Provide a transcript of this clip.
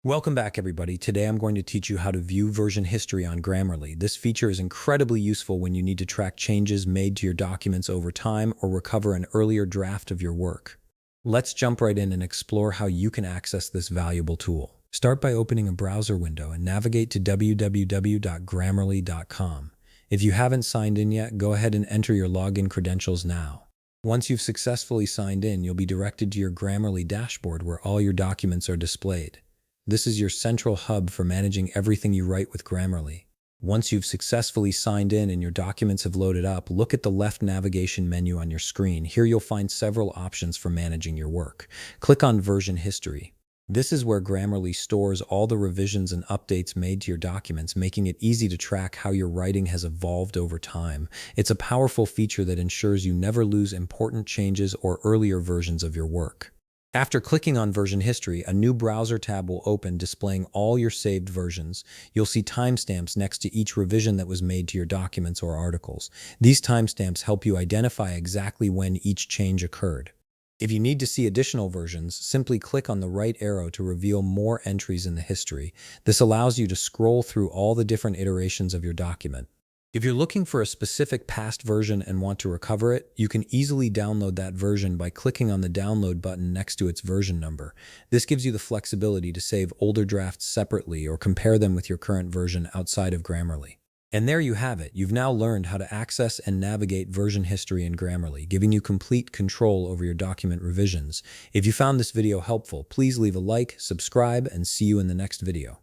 Welcome back, everybody. Today I'm going to teach you how to view version history on Grammarly. This feature is incredibly useful when you need to track changes made to your documents over time or recover an earlier draft of your work. Let's jump right in and explore how you can access this valuable tool. Start by opening a browser window and navigate to www.grammarly.com. If you haven't signed in yet, go ahead and enter your login credentials now. Once you've successfully signed in, you'll be directed to your Grammarly dashboard where all your documents are displayed. This is your central hub for managing everything you write with Grammarly. Once you've successfully signed in and your documents have loaded up, look at the left navigation menu on your screen. Here you'll find several options for managing your work. Click on Version History. This is where Grammarly stores all the revisions and updates made to your documents, making it easy to track how your writing has evolved over time. It's a powerful feature that ensures you never lose important changes or earlier versions of your work. After clicking on Version History, a new browser tab will open displaying all your saved versions. You'll see timestamps next to each revision that was made to your documents or articles. These timestamps help you identify exactly when each change occurred. If you need to see additional versions, simply click on the right arrow to reveal more entries in the history. This allows you to scroll through all the different iterations of your document. If you're looking for a specific past version and want to recover it, you can easily download that version by clicking on the download button next to its version number. This gives you the flexibility to save older drafts separately or compare them with your current version outside of Grammarly. And there you have it. You've now learned how to access and navigate version history in Grammarly, giving you complete control over your document revisions. If you found this video helpful, please leave a like, subscribe, and see you in the next video.